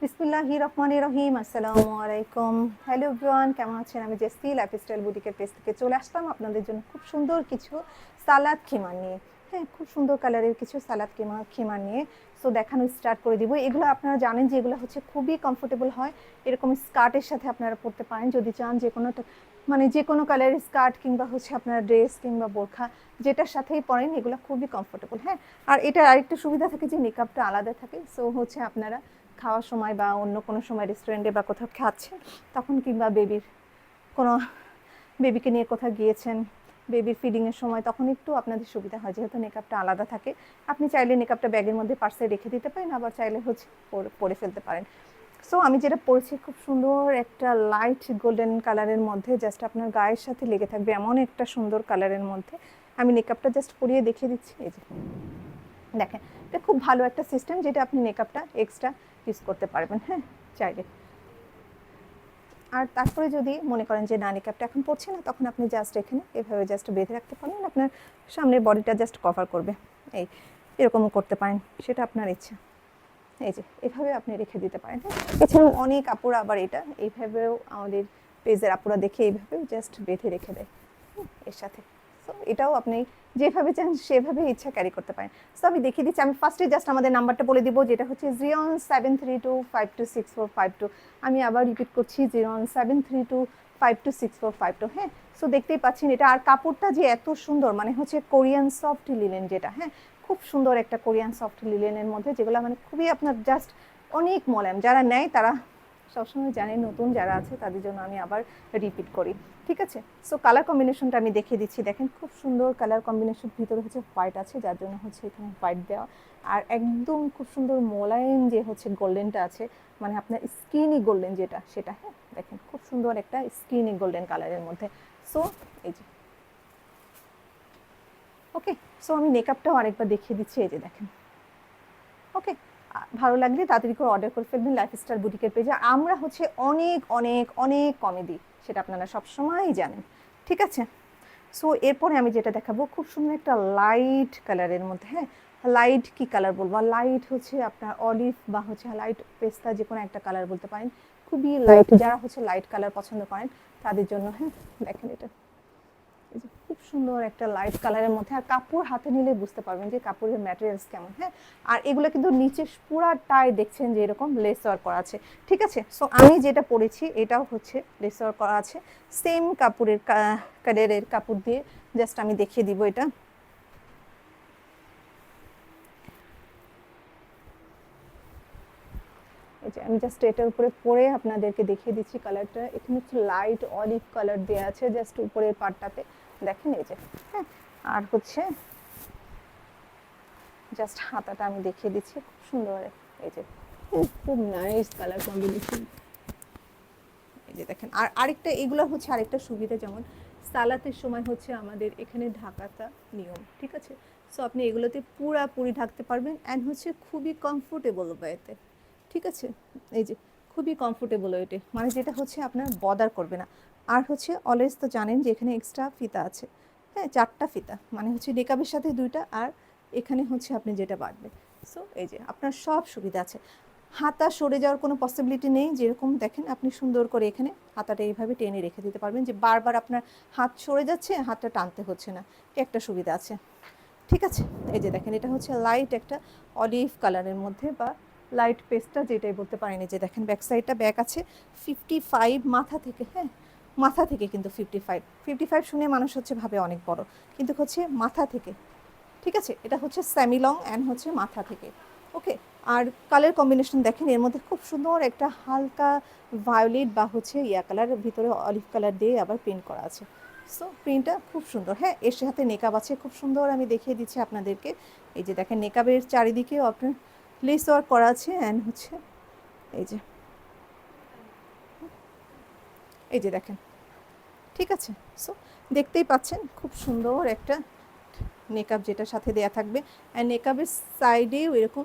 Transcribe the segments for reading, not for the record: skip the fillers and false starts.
বিসমিল্লাহির রহমানির রহিম। আসসালামু আলাইকুম। হ্যালো এভরিওয়ান, কেমন আছেন? আমি জেসি লাইফস্টাইল বুটিকের পেজ থেকে চলে আসলাম আপনাদের জন্য খুব সুন্দর কিছু সালাদ খিমার নিয়ে। হ্যাঁ, খুব সুন্দর কালারের কিছু সালাদ খিমার নিয়ে সো দেখানো স্টার্ট করে দিব। এগুলো আপনারা জানেন যে এগুলো হচ্ছে খুবই কমফোর্টেবল হয়। এরকম স্কার্টের সাথে আপনারা পরতে পারেন যদি চান। যে কোনো মানে যে কোনো কালারের স্কার্ট কিংবা হচ্ছে আপনার ড্রেস কিংবা বোরখা যেটার সাথেই পরেন এগুলো খুবই কমফোর্টেবল। হ্যাঁ, আর এটার আরেকটা সুবিধা থাকে যে মেকআপটা আলাদা থাকে। সো হচ্ছে আপনারা খাওয়ার সময় বা অন্য কোনো সময় রেস্টুরেন্টে বা কোথাও খাচ্ছেন তখন কিংবা কোনো বেবিকে নিয়ে কোথাও গিয়েছেন বেবির ফিডিংয়ের সময় তখন একটু আপনাদের সুবিধা হয় যেহেতু মেকআপটা আলাদা থাকে। আপনি চাইলে মেকআপটা ব্যাগের মধ্যে পার্সে রেখে দিতে পারেন, আবার চাইলে হচ্ছে পরে ফেলতে পারেন। সো আমি যেটা পরেছি খুব সুন্দর একটা লাইট গোল্ডেন কালারের মধ্যে, জাস্ট আপনার গায়ের সাথে লেগে থাকবে এমন একটা সুন্দর কালারের মধ্যে। আমি মেকআপটা জাস্ট পরিয়ে দেখিয়ে দিচ্ছি। এই যে দেখেন, এটা খুব ভালো একটা সিস্টেম যেটা আপনি মেকআপটা এক্সট্রা ইউজ করতে পারবেন। হ্যাঁ, চাইলে। আর তারপরে যদি মনে করেন যে না মেকআপটা এখন পড়ছে না, তখন আপনি জাস্ট এখানে এভাবে জাস্ট বেঁধে রাখতে পারেন, আপনার সামনের বডিটা জাস্ট কভার করবে। এই এরকমও করতে পারেন, সেটা আপনার ইচ্ছা। এই যে এভাবে আপনি রেখে দিতে পারেন। এছাড়াও অনেক আপুরা আবার এটা এইভাবেও আমাদের পেজের আপুরা দেখে এইভাবেও জাস্ট বেঁধে রেখে দেয় এর সাথে। সো এটাও আপনি যেভাবে চান সেভাবে ইচ্ছা ক্যারি করতে পারেন। সো আমি দেখিয়ে দিচ্ছি। আমি ফার্স্টে জাস্ট আমাদের নাম্বারটা বলে দিব, যেটা হচ্ছে 01732526452। আমি আবার রিপিট করছি 01732526452। হ্যাঁ, সো দেখতেই পাচ্ছেন এটা। আর কাপড়টা যে এত সুন্দর, মানে হচ্ছে কোরিয়ান সফট লিনেন যেটা, হ্যাঁ খুব সুন্দর একটা কোরিয়ান সফট লিনেনের মধ্যে, যেগুলো মানে খুবই আপনার জাস্ট অনেক মোলায়েম। যারা নেয় তারা সবসময় জানে, নতুন যারা আছে তাদের জন্য আমি আবার রিপিট করি। ঠিক আছে, সো কালার কম্বিনেশনটা আমি দেখিয়ে দিচ্ছি। দেখেন খুব সুন্দর কালার কম্বিনেশন, ভিতরে হচ্ছে হোয়াইট আছে যার জন্য হচ্ছে এখানে হোয়াইট দেওয়া। আর একদম খুব সুন্দর মোলায়েম যে হচ্ছে গোল্ডেনটা আছে, মানে আপনার স্কিনি গোল্ডেন যেটা সেটা। হ্যাঁ দেখেন খুব সুন্দর একটা স্কিনি গোল্ডেন কালারের মধ্যে। সো এই যে ওকে, সো আমি মেকআপটাও আরেকবার দেখিয়ে দিচ্ছি। এই যে দেখেন। ওকে, ভালো লাগলে তাড়াতাড়ি করে অর্ডার করে ফেলবেন লাইফস্টাইল বুটিকের পেজে। আমরা হচ্ছে অনেক অনেক অনেক কমে দিই, সেটা আপনারা সবসময়ই জানেন। ঠিক আছে, সো এরপরে আমি যেটা দেখাবো খুব সুন্দর একটা লাইট কালারের মধ্যে। হ্যাঁ, লাইট কি কালার বলবো, লাইট হচ্ছে আপনার অলিভ বা হচ্ছে লাইট পেস্তা, যে কোনো একটা কালার বলতে পারেন। খুবই লাইট, যারা হচ্ছে লাইট কালার পছন্দ করেন তাদের জন্য। হ্যাঁ দেখেন এটা খুব সুন্দর একটা লাইট কালারের মধ্যে। আর কাপড় হাতে নিলে বুঝতে পারবেন যে কাপড়ের ম্যাটেরিয়ালস কেমন। হ্যাঁ, আর এগুলো কিন্তু নিচে পুরাটাই দেখছেন যে এরকম লেস ওয়ার্ক করা আছে। ঠিক আছে, সো আমি যেটা পরেছি এটাও হচ্ছে লেস ওয়ার্ক করা আছে, সেম কাপড়ের কালারের কাপড় দিয়ে। জাস্ট আমি দেখিয়ে দিব এটা। এই যে আমি জাস্ট এটার উপরে পরে আপনাদেরকে দেখিয়ে দিচ্ছি কালারটা। এখানে হচ্ছে লাইট অলিভ কালার দেওয়া আছে জাস্ট উপরের পার্টটাতে, দেখেন এই যে। হ্যাঁ, আর হচ্ছে জাস্ট হাতাটা আমি দেখিয়ে দিচ্ছি, খুব সুন্দর। এই যে খুব নাইস কালার কম্বিনেশন। এই যে দেখেন। আর আরেকটা এগুলো হচ্ছে আরেকটা সুবিধা, যেমন সালাতের সময় হচ্ছে আমাদের এখানে ঢাকাটা নিয়ম। ঠিক আছে, সো আপনি এগুলোতে পুরাপুরি ঢাকতে পারবেন অ্যান্ড হচ্ছে খুবই কমফোর্টেবল ওয়েতে। ঠিক আছে, এই যে খুবই কমফোর্টেবল ওয়েতে, মানে যেটা হচ্ছে আপনার বদার করবে না। আর হচ্ছে অলওয়েজ তো জানেন যে এখানে এক্সট্রা ফিতা আছে। হ্যাঁ, 4টা ফিতা, মানে হচ্ছে নেকাবের সাথে 2টা, আর এখানে হচ্ছে আপনি যেটা বাঁধবে। সো এই যে আপনার সব সুবিধা আছে। হাতা সরে যাওয়ার কোনো পসিবিলিটি নেই। যেরকম দেখেন আপনি সুন্দর করে এখানে হাতাটা এইভাবে টেনে রেখে দিতে পারবেন, যে বারবার আপনার হাত সরে যাচ্ছে, হাতটা টানতে হচ্ছে না, একটা সুবিধা আছে। ঠিক আছে, এই যে দেখেন এটা হচ্ছে লাইট একটা অলিভ কালারের মধ্যে বা লাইট পেস্টটা যেটাই বলতে পারেন। এই যে দেখেন ব্যাক সাইডটা ব্যাক আছে 55 মাথা থেকে। হ্যাঁ, মাথা থেকে কিন্তু 55 শুনে মানুষ হচ্ছে ভাবে অনেক বড়, কিন্তু হচ্ছে মাথা থেকে। ঠিক আছে, এটা হচ্ছে সেমি লং অ্যান্ড হচ্ছে মাথা থেকে। ওকে, আর কালার কম্বিনেশন দেখেন এর মধ্যে খুব সুন্দর একটা হালকা ভায়োলেট বা হচ্ছে ইয়া কালারের ভিতরে অলিভ কালার দিয়ে আবার প্রিন্ট করা আছে। সো প্রিন্টটা খুব সুন্দর। হ্যাঁ, এর সাথে নেকাব আছে খুব সুন্দর, আমি দেখিয়ে দিচ্ছি আপনাদেরকে। এই যে দেখেন নেকাবের চারিদিকেও আপনার লেস ওয়ার্ক করা আছে অ্যান্ড হচ্ছে এই যে এই যে দেখেন। ঠিক আছে, সো দেখতেই পাচ্ছেন খুব সুন্দর একটা নেকআপ যেটা সাথে দেয়া থাকবে। অ্যান্ড নেকআপের সাইডেও এরকম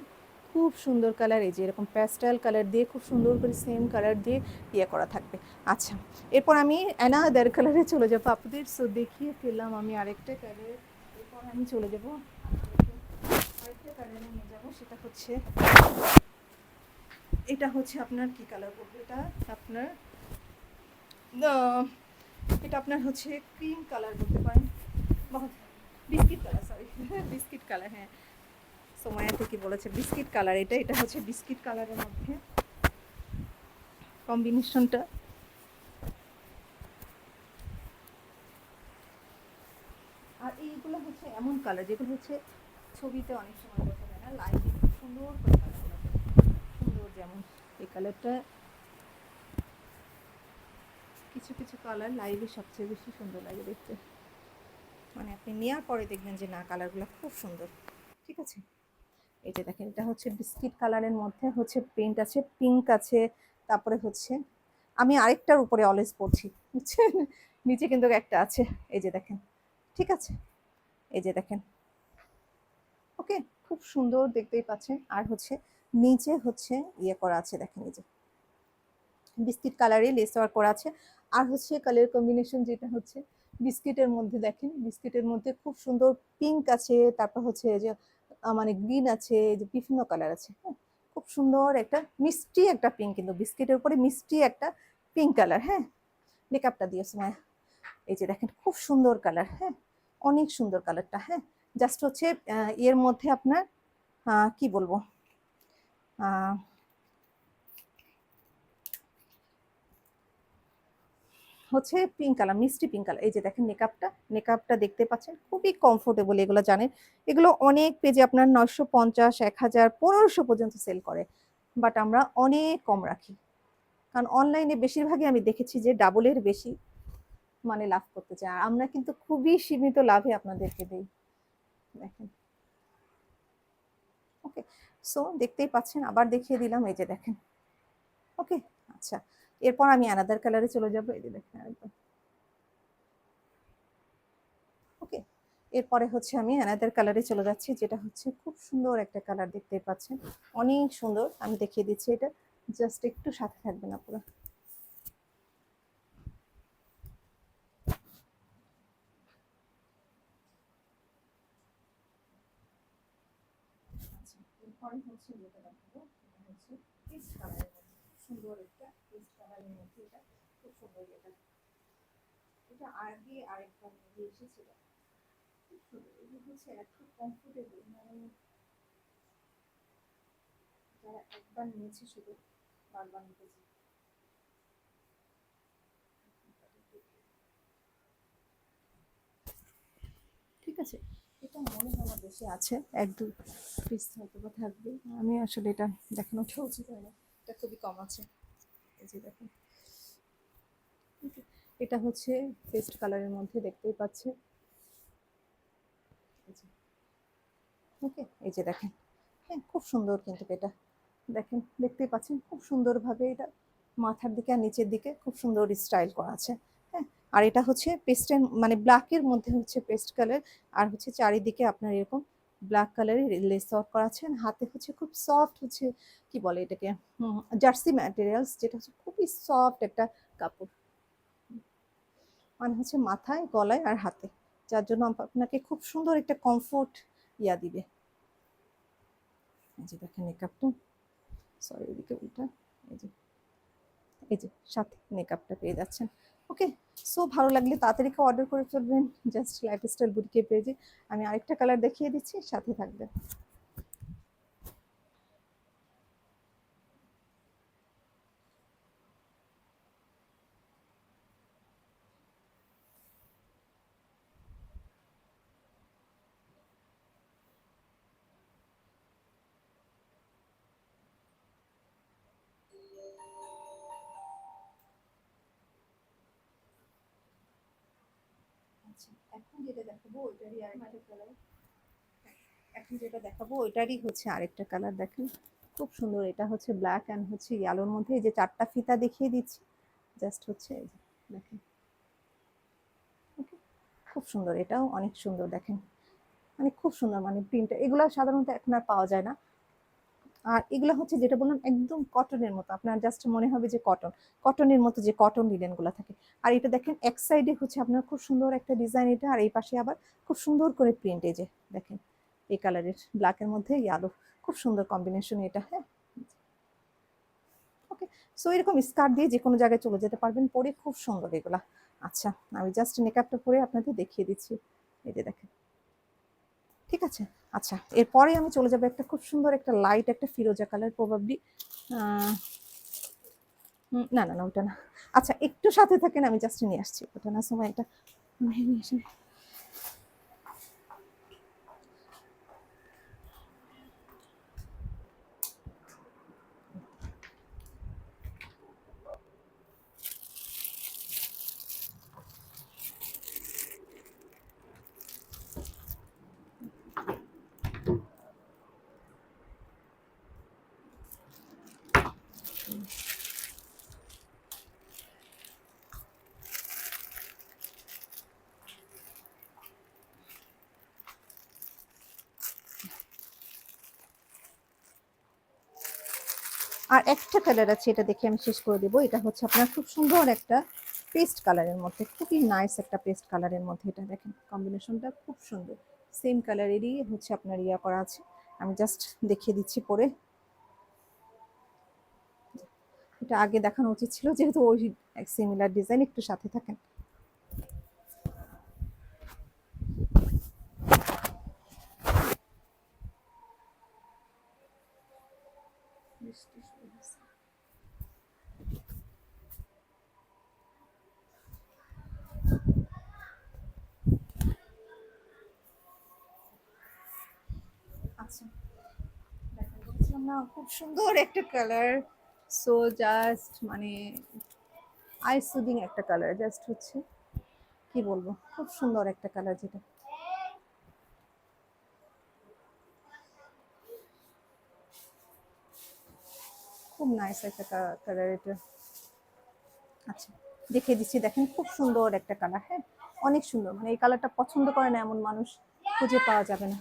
খুব সুন্দর কালার, এই যে এরকম প্যাস্টেল কালার দিয়ে খুব সুন্দর করে সেম কালার দিয়ে ইয়ে করা থাকবে। আচ্ছা, এরপর আমি অ্যানাদার কালারে চলে যাবো আপনাদের। সো দেখিয়ে ফেললাম আমি আরেকটা কালার। এরপর আমি চলে যাবো আরেকটা কালারে নিয়ে যাবো, সেটা হচ্ছে এটা হচ্ছে আপনার কি কালার বলবো, এটা আপনার এটা আপনার হচ্ছে ক্রিম কালার বলতে পারেন, biscuit colour, sorry biscuit colour, হ্যাঁ সোমায়া থেকে বলেছে বিস্কিট কালার, এটা এটা হচ্ছে বিস্কিট কালারের মধ্যে কম্বিনেশনটা। আর এইগুলো হচ্ছে এমন কালার যেগুলো হচ্ছে ছবিতে অনেক সময় দেখা যায় না, লাইটে খুব সুন্দর করে কালারগুলো সুন্দর, যেমন এই কালারটা, কিছু কিছু কালার লাইভে সবচেয়ে বেশি সুন্দর লাগে দেখতে, মানে আপনি নেওয়ার পরে দেখবেন যে না কালারগুলো খুব সুন্দর। ঠিক আছে, এই যে দেখেন এটা হচ্ছে বিস্কিট কালারের মধ্যে হচ্ছে প্রিন্ট আছে, পিঙ্ক আছে, তারপরে হচ্ছে আমি আরেকটার উপরে অলওয়েজ পড়ছি বুঝছেন, নিচে কিন্তু একটা আছে, এই যে দেখেন। ঠিক আছে, এই যে দেখেন, ওকে খুব সুন্দর দেখতেই পাচ্ছেন। আর হচ্ছে নিচে হচ্ছে ইয়ে করা আছে, দেখেন এই যে বিস্কিট কালারে লেস ওয়ার্ক করা আছে। আর হচ্ছে কালার কম্বিনেশন যেটা হচ্ছে বিস্কিটের মধ্যে, দেখেন বিস্কিটের মধ্যে খুব সুন্দর পিঙ্ক আছে, তারপর হচ্ছে যে মানে গ্রিন আছে, যে বিভিন্ন কালার আছে, হ্যাঁ খুব সুন্দর একটা মিষ্টি একটা পিঙ্ক, কিন্তু বিস্কিটের উপরে মিষ্টি একটা পিঙ্ক কালার। হ্যাঁ মেকআপটা দিয়ে সময়, এই যে দেখেন খুব সুন্দর কালার, হ্যাঁ অনেক সুন্দর কালারটা। হ্যাঁ জাস্ট হচ্ছে এর মধ্যে আপনার কি বলবো, হচ্ছে পিঙ্ক কালার, মিষ্টি পিঙ্ক কালার। এই যে দেখেন মেকআপটা, মেকআপটা দেখতে পাচ্ছেন খুবই কমফোর্টেবল, এগুলো জানেন এগুলো অনেক পেজে আপনার 950, 1000, 1500 পর্যন্ত সেল করে, বাট আমরা অনেক কম রাখি, কারণ অনলাইনে বেশিরভাগই আমি দেখেছি যে ডাবলের বেশি মানে লাভ করতে চায়, আর আমরা কিন্তু খুবই সীমিত লাভে আপনাদেরকে দিই। দেখেন, ওকে সো দেখতেই পাচ্ছেন, আবার দেখিয়ে দিলাম, এই যে দেখেন। ওকে আচ্ছা, এরপর আমি আনাদার কালারে চলে যাবো, এই যে দেখেন একদম। ওকে এরপরে হচ্ছে আমি অ্যানাদার কালারে চলে যাচ্ছি, যেটা হচ্ছে খুব সুন্দর একটা কালার দেখতে পাচ্ছেন, অনেক সুন্দর, আমি দেখিয়ে দিচ্ছি এটা, জাস্ট একটু সাথে থাকবেন আপনারা। আচ্ছা এরপরে হচ্ছে যেটা দেখাবো এটা হচ্ছে পেস্ট কালারের মধ্যে, সুন্দর একটা পেস্ট কালারের মধ্যে, এটা খুব সুন্দর, এটা এটা আগে আরেকবার নিয়ে এসেছিল, খুব সুন্দর, এটা হচ্ছে এত কমফোর্টেবল, মানে যারা একবার নিয়েছে শুধু বারবার নিতেছে। ঠিক আছে, এটা মনে হয় আমার বেশি আছে, এক দু পিস হয়তো বা থাকবে, আমি আসলে এটা দেখানোটা উচিত হয় না, এটা খুবই কম আছে। এই যে দেখেন, এটা হচ্ছে পেস্ট কালারের মধ্যে দেখতেই পাচ্ছে, ওকে এই যে দেখেন, হ্যাঁ খুব সুন্দর, কিন্তু এটা দেখেন দেখতেই পাচ্ছেন খুব সুন্দরভাবে এটা মাথার দিকে আর নিচের দিকে খুব সুন্দর স্টাইল করা আছে। হ্যাঁ আর এটা হচ্ছে পেস্টের মানে ব্ল্যাকের মধ্যে হচ্ছে পেস্ট কালার, আর হচ্ছে চারিদিকে আপনার এরকম ব্ল্যাক কালারের লেস ওয়ার্ক করা আছে, হাতে হচ্ছে খুব সফট হচ্ছে কি বলে এটাকে, জার্সি ম্যাটেরিয়ালস, যেটা হচ্ছে খুবই সফট একটা কাপড়, মানে হচ্ছে মাথায় গলায় আর হাতে, যার জন্য আপনাকে খুব সুন্দর একটা কমফোর্ট ইয়া দিবে। এই যে দেখেন মেকআপটা, সরি এদিকে উল্টা, এই যে এই যে সাথে মেকআপটা পেয়ে যাচ্ছেন। ওকে সো ভালো লাগলে তাড়াতাড়ি অর্ডার করে ফেলবেন জাস্ট লাইফস্টাইল বুটিকে পেজে। আমি আরেকটা কালার দেখিয়ে দিচ্ছি, সাথে থাকবে। আচ্ছা এখন যেটা দেখাবো ওইটারই আরেকটা কালার, এখন যেটা দেখাবো ওইটারই হচ্ছে আরেকটা কালার, দেখেন খুব সুন্দর, এটা হচ্ছে ব্ল্যাক অ্যান্ড হচ্ছে ইয়েলোর মধ্যে, এই যে চারটা ফিতা দেখিয়ে দিচ্ছি, জাস্ট হচ্ছে এই যে দেখেন, ওকে খুব সুন্দর, এটাও অনেক সুন্দর দেখেন, মানে খুব সুন্দর, মানে প্রিন্ট এগুলো সাধারণত এখন আর পাওয়া যায় না। আর এগুলো হচ্ছে যেটা বললাম একদম কটনের মতো, আপনার জাস্ট মনে হবে যে কটন, কটনের মতো যে কটন লিনেন গুলো থাকে। আর এটা দেখেন এক সাইডে হচ্ছে আপনার খুব সুন্দর একটা ডিজাইন এটা, আর এই পাশে আবার খুব সুন্দর করে প্রিন্ট, এই যে দেখেন এই কালারের ব্ল্যাকের মধ্যে ইয়ালো, খুব সুন্দর কম্বিনেশন এটা। হ্যাঁ ওকে, সো এরকম স্কার্ট দিয়ে যে কোনো জায়গায় চলে যেতে পারবেন, পরে খুব সুন্দর এগুলা। আচ্ছা, আমি জাস্ট মেকআপটা পরে আপনাদের দেখিয়ে দিচ্ছি, এই যে দেখেন। ঠিক আছে, আচ্ছা এরপরে আমি চলে যাবো একটা খুব সুন্দর একটা লাইট একটা ফিরোজা কালার, প্রবাবলি না না না ওটা না। আচ্ছা একটু সাথে থাকেন, আমি জাস্ট নিয়ে আসছি, ওটা না সময় এটা নিয়ে আসেন। আর একটা কালার আছে, এটা দেখে আমি শেষ করে দেবো। এটা হচ্ছে আপনার খুব সুন্দর একটা পেস্ট কালারের মধ্যে, খুবই নাইস একটা পেস্ট কালারের মধ্যে। এটা দেখেন কম্বিনেশনটা খুব সুন্দর, সেম কালারেরই হচ্ছে আপনার ইয়া করা আছে। আমি জাস্ট দেখিয়ে দিচ্ছি পরে, এটা আগে দেখানো উচিত ছিল যেহেতু ওই সিমিলার ডিজাইন। একটু সাথে থাকেন। আচ্ছা দেখেন, বলছিলাম না খুব সুন্দর একটা কালার। সো জাস্ট মানে আই সুদিং একটা কালার, জাস্ট হচ্ছে কি বলবো, খুব সুন্দর একটা কালার, যেটা খুব নাইস একটা কালার এটা। আচ্ছা দেখিয়ে দিচ্ছি, দেখেন খুব সুন্দর একটা কালার। হ্যাঁ অনেক সুন্দর, মানে এই কালারটা পছন্দ করে না এমন মানুষ খুঁজে পাওয়া যাবে না।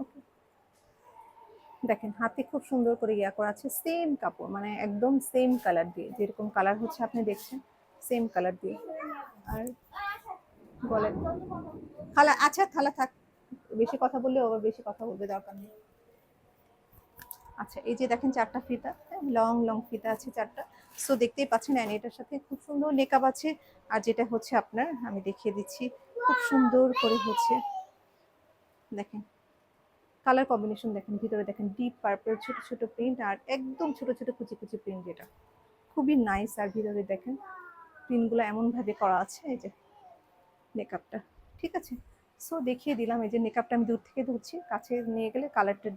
ওকে, দেখেন হাতে খুব সুন্দর করে ইয়া করা আছে, সেম কাপড়, মানে একদম সেম কালার দিয়ে, যেরকম কালার হচ্ছে আপনি দেখছেন সেম কালার দিয়ে। আর বলেন খালা, আচ্ছা খালা থাক, বেশি কথা বললে ও আবার বেশি কথা বলবে, দরকার নেই। আচ্ছা এই যে দেখেন চারটা ফিতা, লং লং ফিতা আছে চারটা। সো দেখতেই পাচ্ছেন, অ্যান্ড এটার সাথে খুব সুন্দর নেকআপ আছে। আর যেটা হচ্ছে আপনার, আমি দেখিয়ে দিচ্ছি, খুব সুন্দর করে হচ্ছে দেখেন কালার কম্বিনেশন, দেখেন ভিতরে দেখেন ডিপ পার্পল ছোট ছোট প্রিন্ট, আর একদম ছোট ছোট কুচি কুচি প্রিন্ট, যেটা খুবই নাইস। আর ভিতরে দেখেন প্রিন্টগুলো এমন ভাবে করা আছে, এই যে মেকআপটা। ঠিক আছে, সো দেখিয়ে দিলাম। এই যে মেকআপটা আমি দূর থেকে ধরছি, কাছে নিয়ে গেলে কালারটা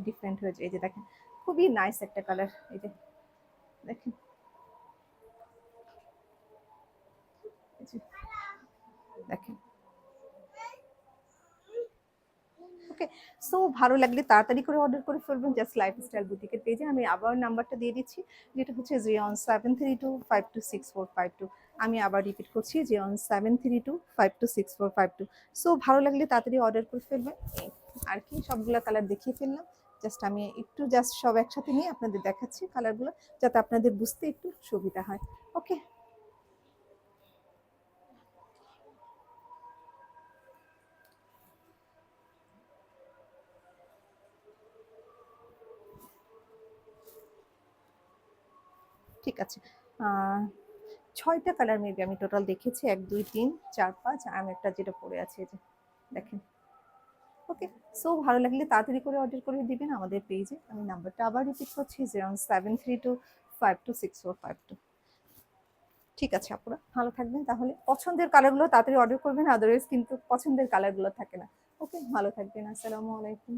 ডিফারেন্ট হয়ে যায়। এই যে দেখেন খুবই নাইস একটা কালার, এই যে দেখেন, এই যে দেখেন। ওকে, সো ভালো লাগলে তাড়াতাড়ি করে অর্ডার করে ফেলবেন জাস্ট লাইফস্টাইল বুটিকের পেজে। আমি আবার নাম্বারটা দিয়ে দিচ্ছি, যেটা হচ্ছে 01732526452। আমি আবার রিপিট করছি, 01732526452। সো ভালো লাগলে তাড়াতাড়ি অর্ডার করে ফেলবেন। আর কি সবগুলো কালার দেখিয়ে ফেললাম, জাস্ট আমি একটু জাস্ট সব একসাথে নিয়ে আপনাদের দেখাচ্ছি কালারগুলো, যাতে আপনাদের বুঝতে একটু সুবিধা হয়। ওকে, ঠিক আছে। আহ 6টা কালার মেবি আমি টোটাল দেখেছি, 1 2 3 4 5, আর আমি একটা যেটা পরে আছে, এই যে দেখেন। ওকে, সো ভালো লাগলে তাড়াতাড়ি করে অর্ডার করে দিবেন আমাদের পেজে। আমি নাম্বারটা আবার রিপিট করছি, 01732526452। ঠিক আছে আপুরা, ভালো থাকবেন তাহলে। পছন্দের কালারগুলো তাড়াতাড়ি অর্ডার করবেন, আদারওয়াইজ কিন্তু পছন্দের কালারগুলো থাকে না। ওকে, ভালো থাকবেন, আসসালামু আলাইকুম।